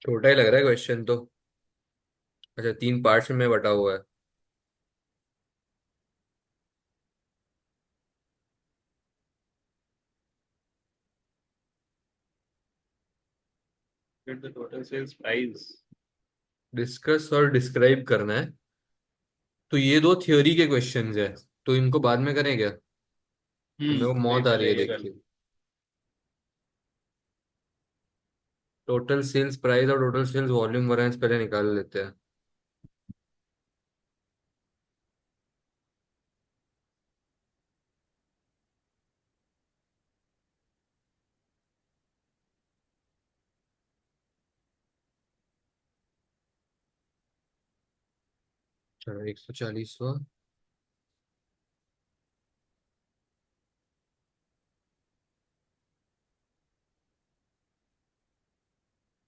छोटा ही लग रहा है क्वेश्चन तो। अच्छा, तीन पार्ट्स में बटा हुआ है। Get the total sales price. Discuss और डिस्क्राइब करना है। तो ये दो थ्योरी के क्वेश्चंस है। तो इनको बाद में करें क्या? मेरे को नहीं मौत आ रही है चलेगा देख चल। के। टोटल सेल्स प्राइस और टोटल सेल्स वॉल्यूम वैरिएंस पहले निकाल लेते हैं। चलो, 140वां।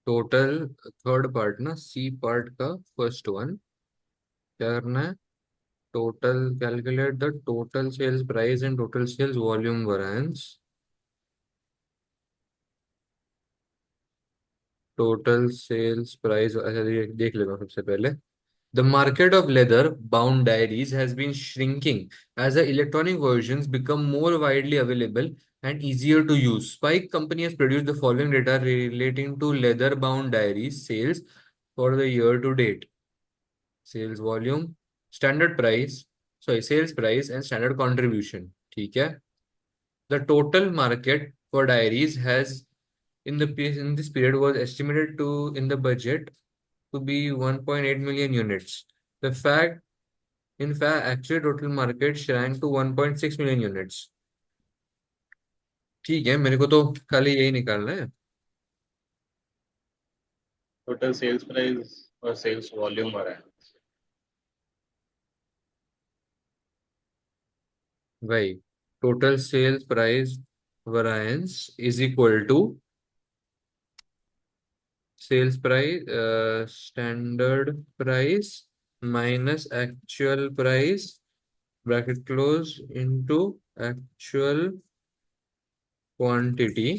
टोटल थर्ड पार्ट ना, सी पार्ट का फर्स्ट वन। क्या करना है? Total calculate the total sales price and total sales volume variance. Total sales price, अच्छा ये देख लेता हूँ सबसे पहले। The market of leather bound diaries has been shrinking as the electronic versions become more widely available and easier to use. Spike Company has produced the following data relating to leather bound diaries sales for the year to date. Sales volume, standard price, sorry, sales price and standard contribution. ठीक है? The total market for diaries has in this period was estimated to in the budget to be 1.8 million units. The fact In fact, actually total market shrank to 1.6 million units. ठीक है, मेरे को तो खाली यही निकालना है। टोटल सेल्स प्राइस और सेल्स वॉल्यूम हो रहा है। भाई, total sales price variance is equal to sales price standard price minus actual price bracket close into actual quantity.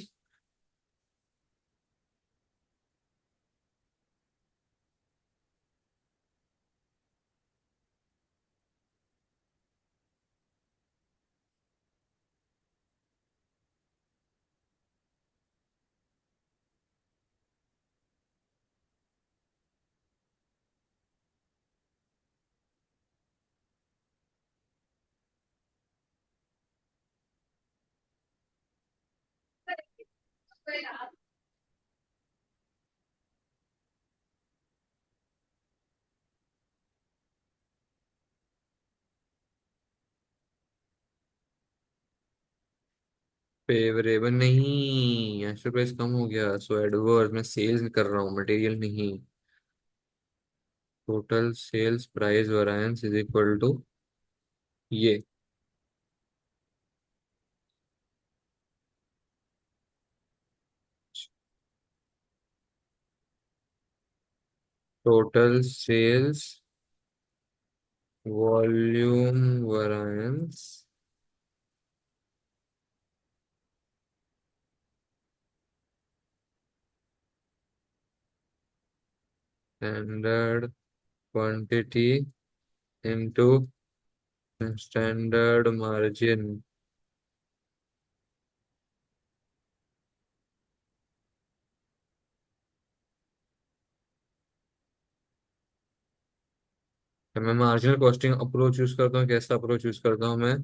Favourable नहीं, एक्चुअल प्राइस कम हो गया, सो एडवर्स मैं सेल्स कर रहा हूँ, मटेरियल नहीं। Total sales price variance is equal to ये। Total sales volume variance standard quantity into standard margin. मैं मार्जिनल कॉस्टिंग अप्रोच यूज करता हूँ, कैसा अप्रोच यूज करता हूँ मैं?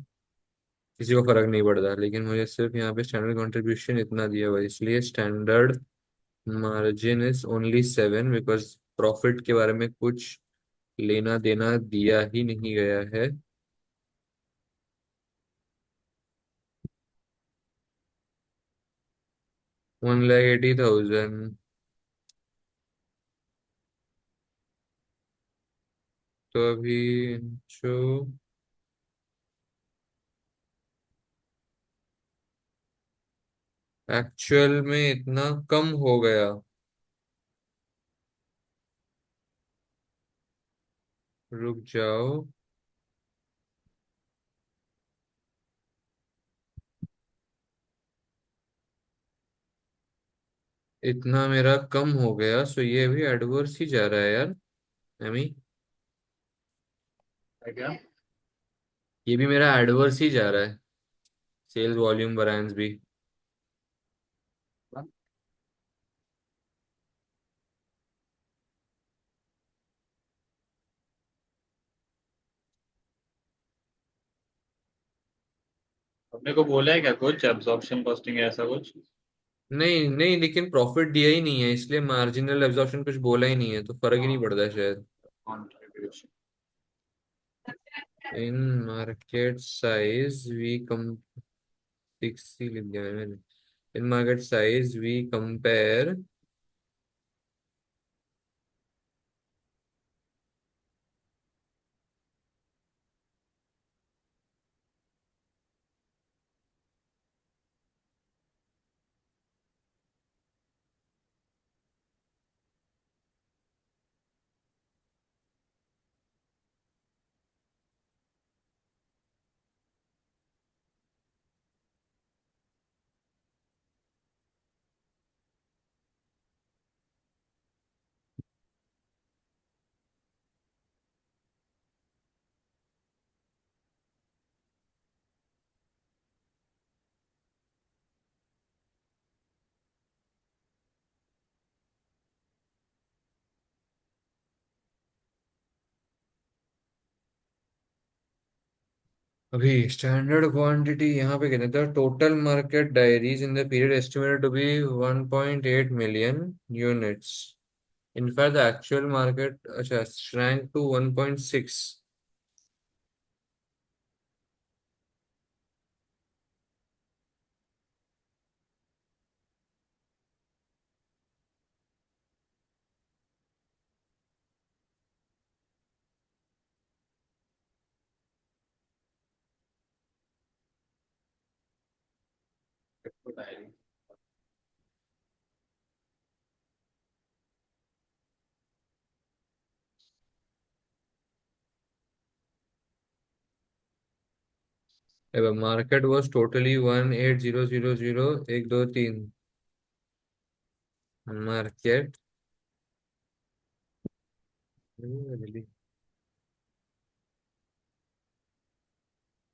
किसी को फर्क नहीं पड़ता, लेकिन मुझे सिर्फ यहाँ पे स्टैंडर्ड कंट्रीब्यूशन इतना दिया हुआ है, इसलिए standard margin is only 7 because profit के बारे में कुछ लेना देना दिया ही नहीं गया है। 1,80,000। तो अभी जो एक्चुअल में इतना कम हो गया। रुक जाओ। इतना मेरा कम हो गया, सो ये भी एडवर्स ही जा रहा है यार। एमी, है क्या? ये भी मेरा एडवर्स ही जा रहा है। सेल्स वॉल्यूम वैरिएंस भी। अपने को बोला है क्या कुछ एब्जॉर्प्शन कॉस्टिंग ऐसा कुछ? नहीं नहीं, लेकिन प्रॉफिट दिया ही नहीं है, इसलिए मार्जिनल एब्जॉर्प्शन कुछ बोला ही नहीं है, तो फर्क ही नहीं हाँ, पड़ता है शायद। Contribution. In market size we come, fix ही लिख दिया है मैंने। In market size we compare. अभी स्टैंडर्ड क्वांटिटी यहाँ पे कहते थे, total market diaries in the period estimated to be 1.8 million units. In fact, the actual market अच्छा shrank to 1.6। Market was totally 18000, 1 2 3। Market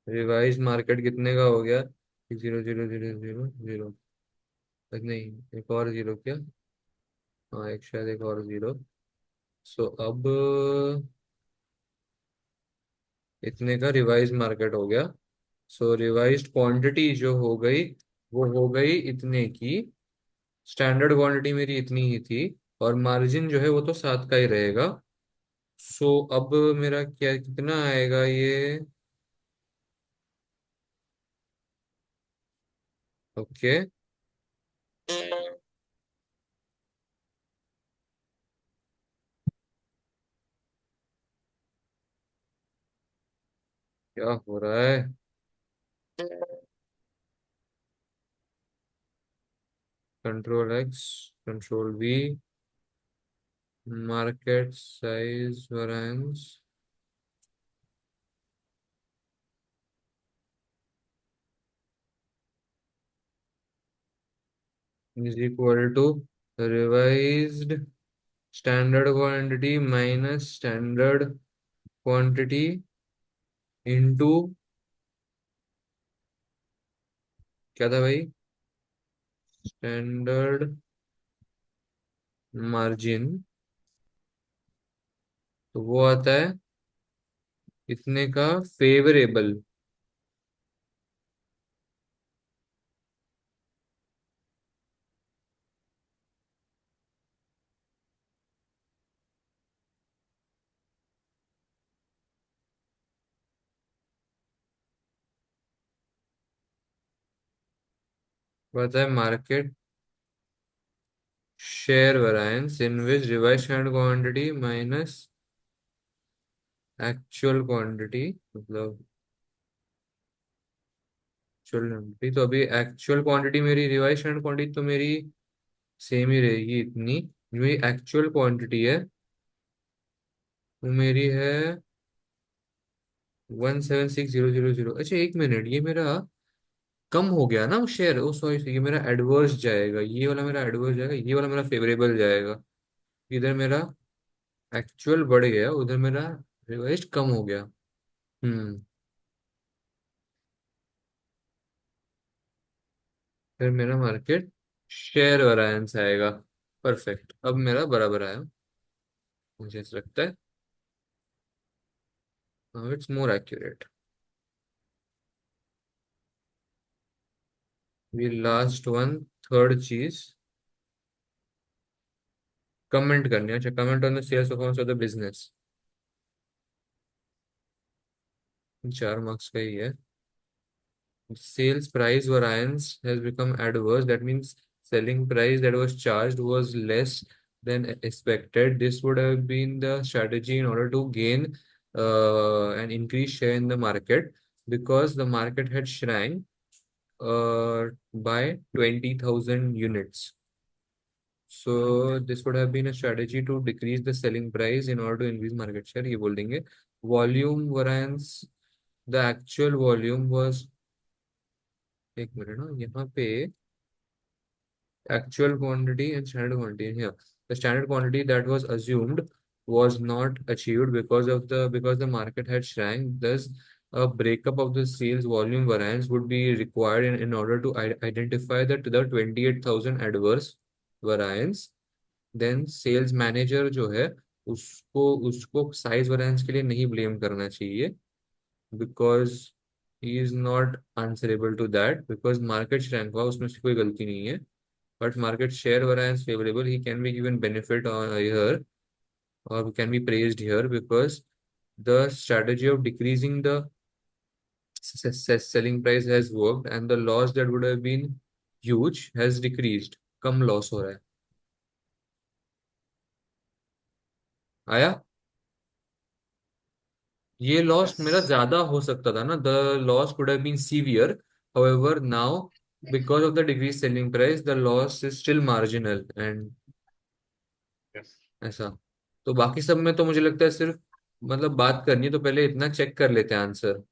revise market कितने का हो गया? 0 0 0 0 0। नहीं, एक और जीरो क्या? हाँ, एक शायद एक और जीरो। सो अब इतने का रिवाइज मार्केट हो गया। सो रिवाइज्ड क्वांटिटी जो हो गई, वो हो गई इतने की। स्टैंडर्ड क्वांटिटी मेरी इतनी ही थी, और मार्जिन जो है वो तो साथ का ही रहेगा। सो अब मेरा क्या कितना आएगा ये? ओके। क्या हो रहा है? Control X, control V, market size variance is equal to revised standard quantity minus standard quantity into, क्या था भाई? Standard margin. तो वो आता है इतने का फेवरेबल। बताए market share variance in which revise standard quantity minus actual quantity, मतलब एक्चुअल क्वांटिटी। तो अभी एक्चुअल क्वांटिटी मेरी, रिवाइज स्टैंडर्ड क्वांटिटी तो मेरी सेम ही रहेगी इतनी। जो मेरी एक्चुअल क्वांटिटी है वो मेरी है 176,000। अच्छा एक मिनट, ये मेरा कम हो गया ना वो शेयर। ओ सॉरी, ये मेरा एडवर्स जाएगा, ये वाला मेरा एडवर्स जाएगा, ये वाला मेरा फेवरेबल जाएगा। इधर मेरा एक्चुअल बढ़ गया, उधर मेरा रिवाइज कम हो गया। हम्म। फिर मेरा मार्केट शेयर वेरिएंस आएगा। परफेक्ट, अब मेरा बराबर आया, मुझे ऐसा लगता है। Now it's more accurate. We last one, third चीज, कमेंट करनी है। अच्छा, comment on the sales performance of the business. 4 marks का ही है। Sales price variance has become adverse. That means selling price that was charged was less than expected. This would have been the strategy in order to gain an increased share in the market, because the market had shrank by 20,000 units. So this would have been a strategy to decrease the selling price in order to increase market share. ये बोल देंगे volume variance. The actual volume was, एक minute ना यहाँ पे, actual quantity and standard quantity. And here, the standard quantity that was assumed was not achieved because the market had shrank. Thus, a breakup of the sales volume variance would be required in order to identify the 28,000 adverse variance. Then sales manager जो है, उसको उसको size variance के लिए नहीं blame करना चाहिए, because he is not answerable to that, because market shrank हुआ, उसमें से कोई गलती नहीं है. But market share variance favorable, he can be given benefit here, or can be praised here, because the strategy of decreasing the selling price has worked, and the loss that would have been huge has decreased. Come loss हो रहा है. आया. ये loss yes. मेरा ज्यादा हो सकता था ना. The loss could have been severe. However, now because of the decreased selling price, the loss is still marginal. And yes. ऐसा. तो बाकी सब में तो मुझे लगता है सिर्फ, मतलब बात करनी है तो पहले इतना चेक कर लेते हैं आंसर.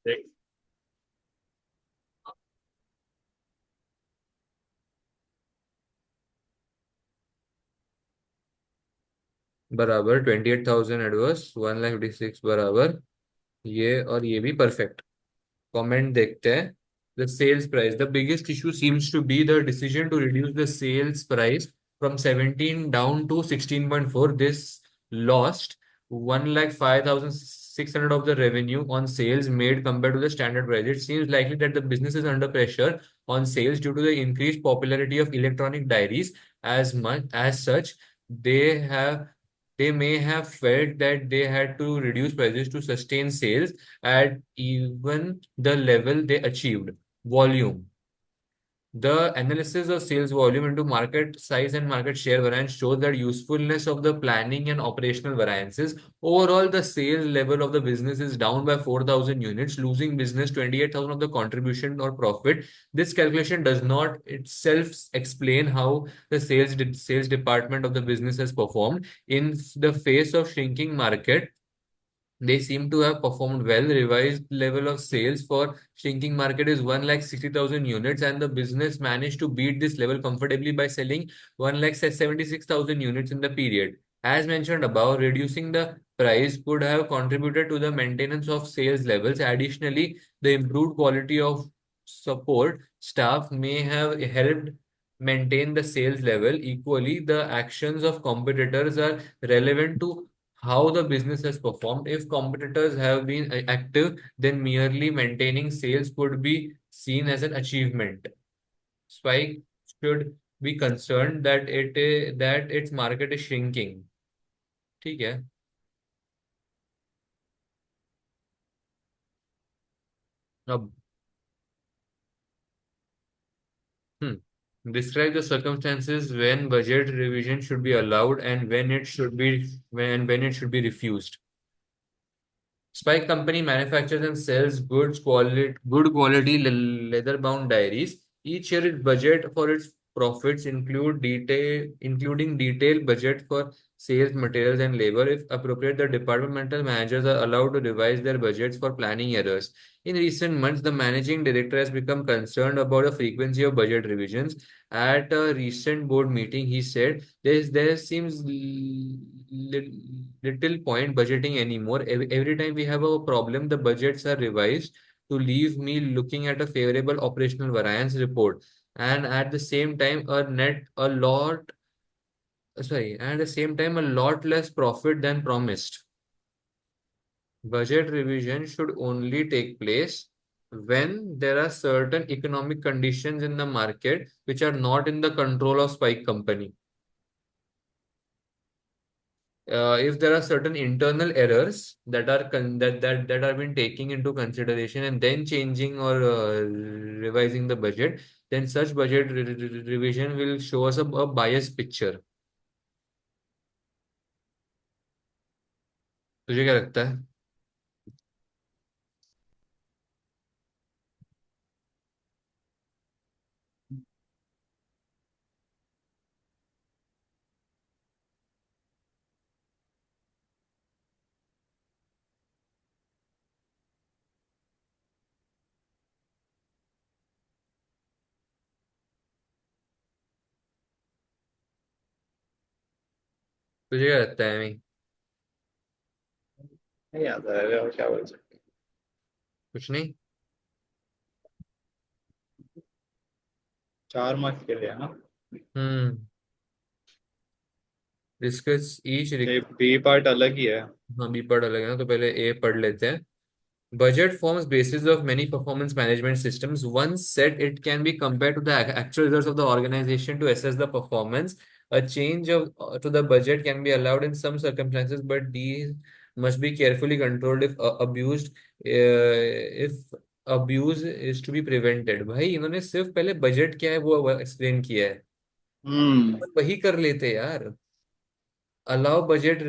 देख। बराबर 28,000 एडवर्स, 1,56,000 बराबर. ये और ये भी परफेक्ट. कमेंट देखते हैं. The sales price. The biggest issue seems to be the decision to reduce the sales price from 17 down to 16.4. This lost 1,05,600 of the revenue on sales made compared to the standard price. It seems likely that the business is under pressure on sales due to the increased popularity of electronic diaries. As much as such, they have they may have felt that they had to reduce prices to sustain sales at even the level they achieved. Volume. The analysis of sales volume into market size and market share variance shows that usefulness of the planning and operational variances. Overall, the sales level of the business is down by 4,000 units, losing business 28,000 of the contribution or profit. This calculation does not itself explain how the sales department of the business has performed in the face of shrinking market. They seem to have performed well. Revised level of sales for shrinking market is 1,60,000 units, and the business managed to beat this level comfortably by selling 1,76,000 units in the period. As mentioned above, reducing the price could have contributed to the maintenance of sales levels. Additionally, the improved quality of support staff may have helped maintain the sales level. Equally, the actions of competitors are relevant to how the business has performed. If competitors have been active, then merely maintaining sales could be seen as an achievement. Spike should be concerned that that its market is shrinking. ठीक है. अब describe the circumstances when budget revision should be allowed and when it should be refused. Spike Company manufactures and sells good quality leather bound diaries. Each year, its budget for its profits including detailed budget for sales, materials, and labor. If appropriate, the departmental managers are allowed to revise their budgets for planning errors. In recent months, the managing director has become concerned about the frequency of budget revisions. At a recent board meeting, he said, there seems little point budgeting anymore. Every time we have a problem, the budgets are revised to leave me looking at a favorable operational variance report, and at the same time a lot less profit than promised. Budget revision should only take place when there are certain economic conditions in the market which are not in the control of spike company. If there are certain internal errors that are that are been taking into consideration and then changing or revising the budget, then such budget revision will show us a biased picture. तुझे क्या लगता है? तुझे क्या लगता है अमी? नहीं आता है और क्या बोल सकते कुछ नहीं. 4 मार्क्स के लिए ना हम्म. Discuss each. ये बी पार्ट अलग ही है हाँ, बी पढ़ अलग है ना, तो पहले ए पढ़ लेते हैं. Budget forms basis of many performance management systems. Once set, it can be compared to the actual results of the organization to assess the performance. A change to the budget can be allowed in some circumstances, but these must be carefully controlled if abuse is to be prevented. भाई इन्होंने सिर्फ पहले budget क्या है वो explain किया है. हम्म वही कर लेते यार. Allow budget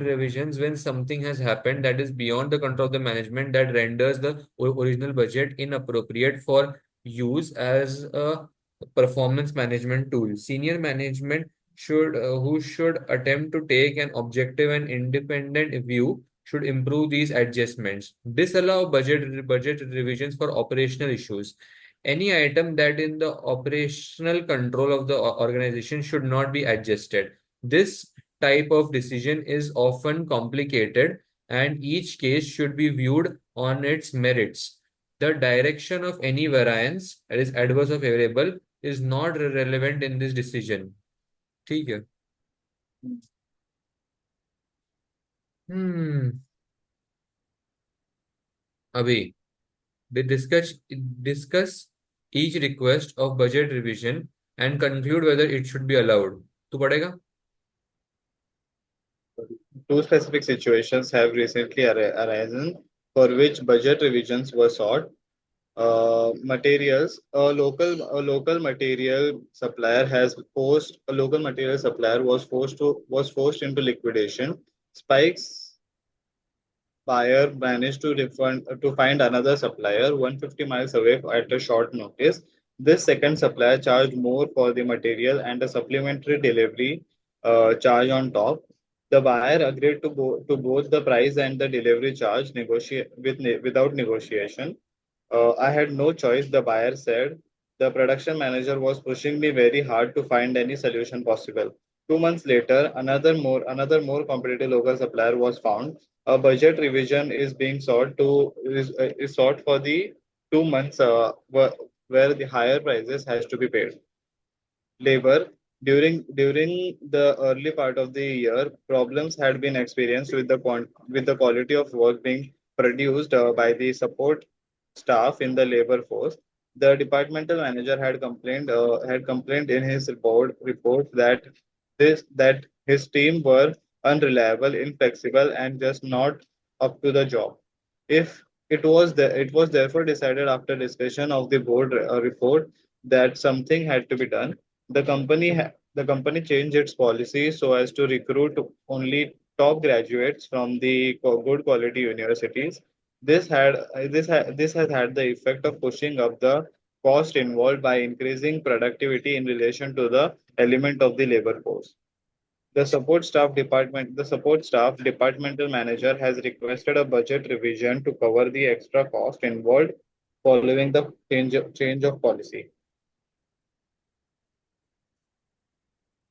revisions when something has happened that is beyond the control of the management that renders the original budget inappropriate for use as a performance management tool. Senior management who should attempt to take an objective and independent view should improve these adjustments. Disallow budget revisions for operational issues. Any item that in the operational control of the organization should not be adjusted. This type of decision is often complicated, and each case should be viewed on its merits. The direction of any variance, that is adverse or favorable, is not relevant in this decision. ठीक है. Hmm. अभी they discuss each request of budget revision and conclude whether it should be allowed. तू पढ़ेगा? Two specific situations have recently arisen for which budget revisions were sought. Materials. A local material supplier has forced a local material supplier was forced into liquidation. Spikes buyer managed to find another supplier 150 miles away at a short notice. This second supplier charged more for the material and a supplementary delivery charge on top. The buyer agreed to both the price and the delivery charge without negotiation. I had no choice, the buyer said. The production manager was pushing me very hard to find any solution possible. 2 months later, another more competitive local supplier was found. A budget revision is sought for the 2 months where the higher prices has to be paid. Labor. During the early part of the year, problems had been experienced with the quality of work being produced by the support staff in the labor force. The departmental manager had complained in his report that his team were unreliable, inflexible, and just not up to the job. If it was therefore decided after discussion of the board report that something had to be done. The company changed its policy so as to recruit only top graduates from the good quality universities. This has had the effect of pushing up the cost involved by increasing productivity in relation to the element of the labor force. The support staff departmental manager has requested a budget revision to cover the extra cost involved following the change of policy.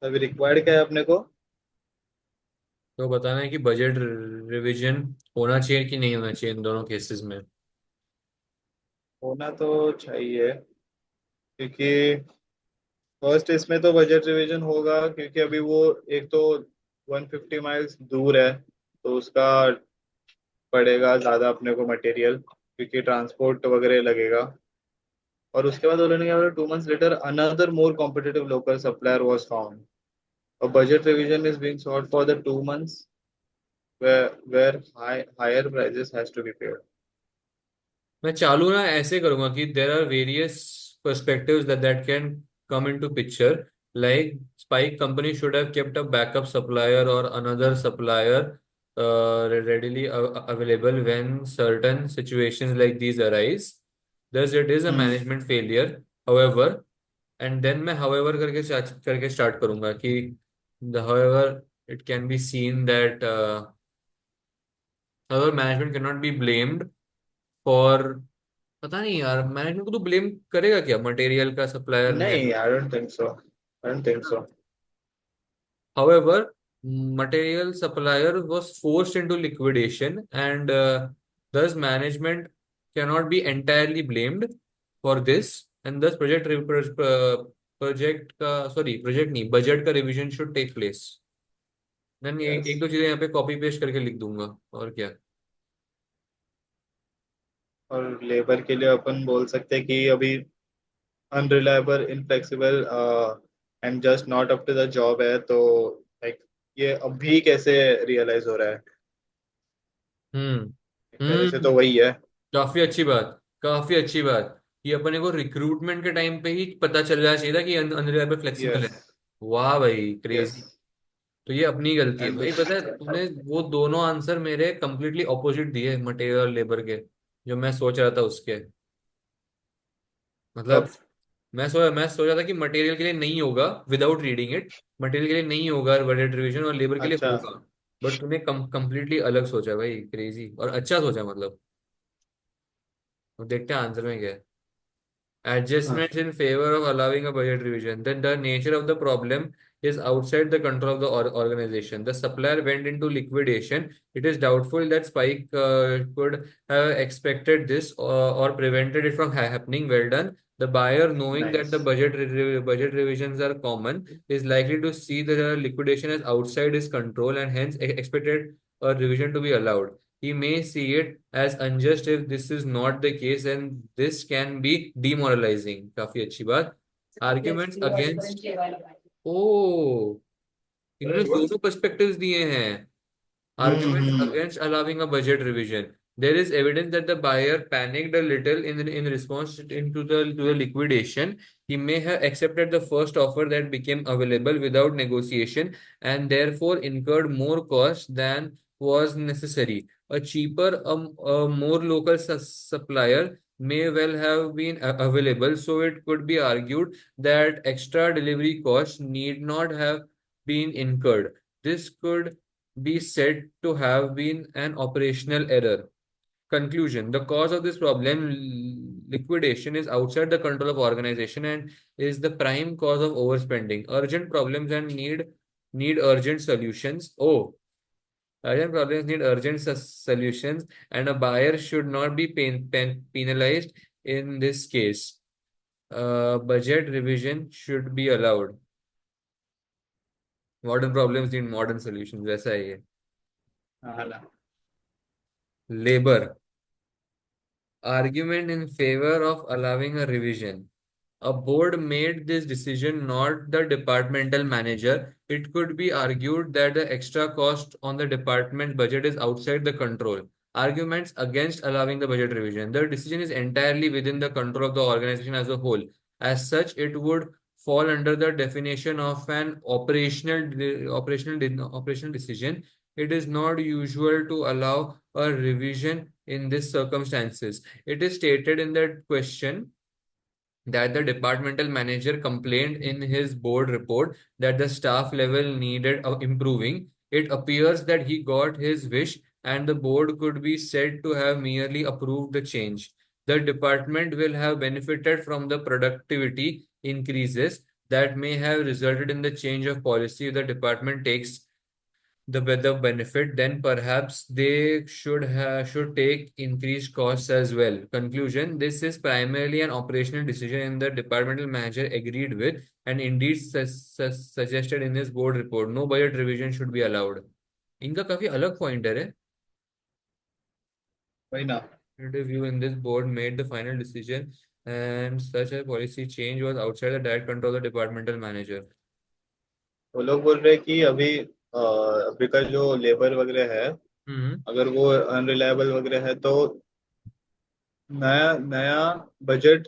अभी required क्या है अपने को? तो बताना है कि budget revision होना चाहिए कि नहीं होना चाहिए इन दोनों केसेस में। होना तो चाहिए, क्योंकि फर्स्ट इसमें तो बजट रिवीजन होगा, क्योंकि अभी वो एक तो 150 माइल्स दूर है, तो उसका पड़ेगा ज़्यादा अपने को मटेरियल, क्योंकि ट्रांसपोर्ट वगैरह लगेगा। और उसके बाद बोलने के बाद 2 months later another more competitive local supplier was found. A budget revision is being sought for the 2 months where higher prices has to be paid. मैं चालू ना ऐसे करूंगा कि there are various perspectives that can come into picture, like Spike company should have kept a backup supplier or another supplier readily available when certain situations like these arise. Thus it is a hmm. management failure, however, and then मैं however करके start करूंगा कि the however it can be seen that however management cannot be blamed for, पता नहीं यार management को तो blame करेगा क्या मटेरियल का सप्लायर है। नहीं, I don't think so, I don't think so. However, material supplier was forced into liquidation, and thus management cannot be entirely blamed for this, and thus project का sorry project नहीं budget का revision should take place. Then एक yes. दो चीजें यहाँ पे copy paste करके लिख दूंगा और क्या। और लेबर के लिए अपन बोल सकते हैं कि अभी unreliable, inflexible and just not up to the job है, तो लाइक ये अभी कैसे रियलाइज हो रहा है? हम्म मेरे से तो हम्म वही है. काफी अच्छी बात, काफी अच्छी बात। ये अपने को रिक्रूटमेंट के टाइम पे ही पता चल जाना चाहिए था कि अनरिलायबल फ्लेक्सिबल यस. है। वाह भाई यस. क्रेजी। तो ये अपनी गलती है एंड भाई, पता है तूने वो दोनों आंसर मेरे कंप्लीटली ऑपोजिट दिए मटेरियल और लेबर के, जो मैं सोच रहा था उसके। मतलब कब? मैं सोच रहा था कि मटेरियल के लिए नहीं होगा विदाउट रीडिंग इट, मटेरियल के लिए नहीं होगा बजट रिवीजन और लेबर के लिए अच्छा. होगा। बट तूने कंप्लीटली अलग सोचा भाई, क्रेजी और अच्छा सोचा मतलब। अब देखते हैं आंसर में क्या है। हाँ. Adjustments in favor of allowing a budget revision. Then the nature of the problem is outside the control of the organization. The supplier went into liquidation. It is doubtful that Spike could have expected this or prevented it from happening. Well done. The buyer, knowing that the nice. budget revisions are common, is likely to see the liquidation as outside his control and hence expected a revision to be allowed. He may see it as unjust if this is not the case, and this can be demoralizing. काफी अच्छी बात। Arguments against, ओ इन्होंने दोनों perspectives दिए हैं। Arguments hmm. against allowing a budget revision. There is evidence that the buyer panicked a little in response to the liquidation. He may have accepted the first offer that became available without negotiation and therefore incurred more cost than was necessary. A cheaper, a more local supplier may well have been available, so it could be argued that extra delivery costs need not have been incurred. This could be said to have been an operational error. Conclusion: the cause of this problem, liquidation, is outside the control of organization and is the prime cause of overspending. Urgent problems and need urgent solutions. Oh, urgent problems need urgent solutions, and a buyer should not be penalized in this case. Budget revision should be allowed. Modern problems need modern solutions. वैसा है ये। हाँ ना. Labor. Argument in favor of allowing a revision. A board made this decision, not the departmental manager. It could be argued that the extra cost on the department budget is outside the control. Arguments against allowing the budget revision. The decision is entirely within the control of the organization as a whole. As such, it would fall under the definition of an operational decision. It is not usual to allow a revision in this circumstances. It is stated in that question that the departmental manager complained in his board report that the staff level needed improving. It appears that he got his wish and the board could be said to have merely approved the change. The department will have benefited from the productivity increases that may have resulted in the change of policy if the department takes the weather benefit, then perhaps they should take increased costs as well. Conclusion: this is primarily an operational decision, and the departmental manager agreed with, and indeed suggested in his board report. No budget revision should be allowed. इनका काफी अलग pointer है. वही ना. View in this board made the final decision, and such a policy change was outside the direct control of the departmental manager. वो लोग बोल रहे हैं कि अभी का जो लेबर वगैरह है, हम्म. अगर वो अनरिलायबल वगैरह है तो नया नया बजट,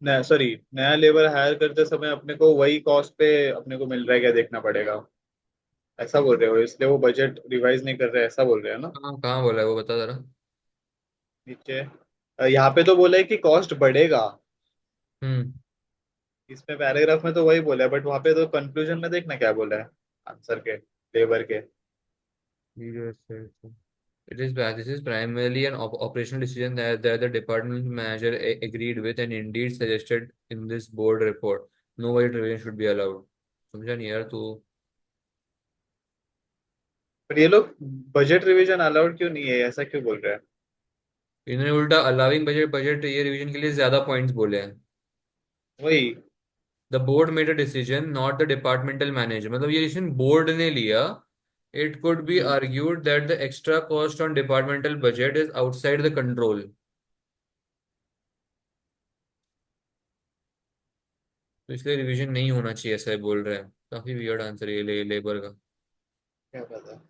नया सॉरी नया लेबर हायर करते समय अपने को वही कॉस्ट पे अपने को मिल रहा है क्या देखना पड़ेगा, ऐसा बोल रहे हो, इसलिए वो बजट रिवाइज नहीं कर रहे, ऐसा बोल रहे हैं ना. कहाँ कहाँ बोला है वो, बता जरा. नीचे यहाँ पे तो बोला है कि कॉस्ट बढ़ेगा. हम्म. इसमें पैराग्राफ में तो वही बोला है, बट वहां पे तो कंक्लूजन में देखना क्या बोला है आंसर के, लेबर के. This is primarily an operational decision that the department manager agreed with and indeed suggested in this board report. No budget revision should be allowed. समझा नहीं यार तू. पर ये लोग बजट रिवीजन अलाउड क्यों नहीं है, ऐसा क्यों बोल रहे हैं. इन्होंने उल्टा अलाउिंग बजट ये रिवीजन के लिए ज्यादा पॉइंट्स बोले हैं. वही. The board made a decision not the departmental manager, मतलब ये डिसीजन बोर्ड ने लिया. It could be hmm. Argued that the extra cost on departmental budget is outside the control. तो इसलिए रिवीजन नहीं होना चाहिए, ऐसा बोल रहे हैं. काफी वियर्ड आंसर ये लेबर का. क्या पता.